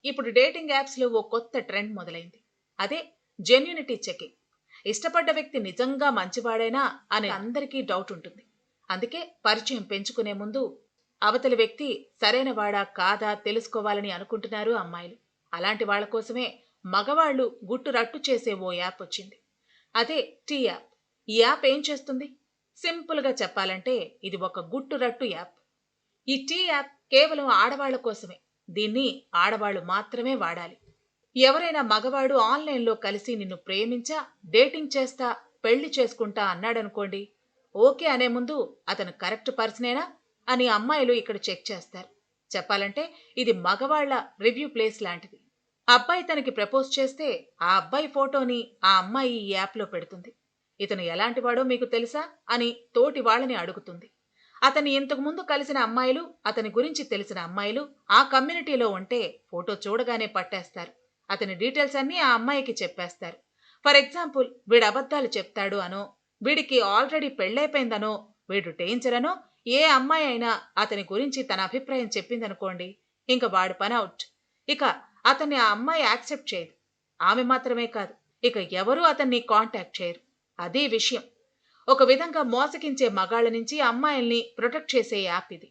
ఇప్పుడు డేటింగ్ యాప్స్‌లో ఓ కొత్త ట్రెండ్ మొదలైంది. అదే జెన్యూనిటీ చెకింగ్. ఇష్టపడ్డ వ్యక్తి నిజంగా మంచివాడేనా అని అందరికీ డౌట్ ఉంటుంది. అందుకే పరిచయం పెంచుకునే ముందు అవతలి వ్యక్తి సరైనవాడా కాదా తెలుసుకోవాలని అనుకుంటున్నారు అమ్మాయిలు. అలాంటి వాళ్ళ కోసమే మగవాళ్ళు గుట్టు రట్టు చేసే ఓ యాప్ వచ్చింది. అదే టీ యాప్. ఈ యాప్ ఏం చేస్తుంది? సింపుల్‌గా చెప్పాలంటే ఇది ఒక గుట్టు రట్టు యాప్. ఈ టీ యాప్ కేవలం ఆడవాళ్ల కోసమే. దీన్ని ఆడవాళ్లు మాత్రమే వాడాలి. ఎవరైనా మగవాడు ఆన్లైన్‌లో కలిసి నిన్ను ప్రేమించా, డేటింగ్ చేస్తా, పెళ్లి చేసుకుంటా అన్నాడనుకోండి, ఓకే అనే ముందు అతను కరెక్ట్ పర్సనేనా అని అమ్మాయిలు ఇక్కడ చెక్ చేస్తారు. చెప్పాలంటే ఇది మగవాళ్ల రివ్యూ ప్లేస్ లాంటిది. అబ్బాయి తనకి ప్రపోజ్ చేస్తే ఆ అబ్బాయి ఫోటోని ఆ అమ్మాయి ఈ యాప్‌లో పెడుతుంది. ఇతను ఎలాంటివాడో మీకు తెలుసా అని తోటి వాళ్ళని అడుగుతుంది. అతన్ని ఇంతకు ముందు కలిసిన అమ్మాయిలు, అతని గురించి తెలిసిన అమ్మాయిలు ఆ కమ్యూనిటీలో ఉంటే ఫోటో చూడగానే పట్టేస్తారు. అతని డీటెయిల్స్ అన్నీ ఆ అమ్మాయికి చెప్పేస్తారు. ఫర్ ఎగ్జాంపుల్ వీడు అబద్ధాలు చెప్తాడు అనో, వీడికి ఆల్రెడీ పెళ్ళైపోయిందనో, వీడు డేంజర్ అనో ఏ అమ్మాయి అయినా అతని గురించి తన అభిప్రాయం చెప్పిందనుకోండి, ఇంక వాడి పని అవుట్. ఇక అతన్ని ఆ అమ్మాయి యాక్సెప్ట్ చేయదు. ఆమె మాత్రమే కాదు, ఇక ఎవరూ అతన్ని కాంటాక్ట్ చేయరు. అదీ విషయం. ఒక విధంగా మోసగించే మగాళ్ళ నుంచి అమ్మాయిల్ని ప్రొటెక్ట్ చేసే యాప్ ఇది.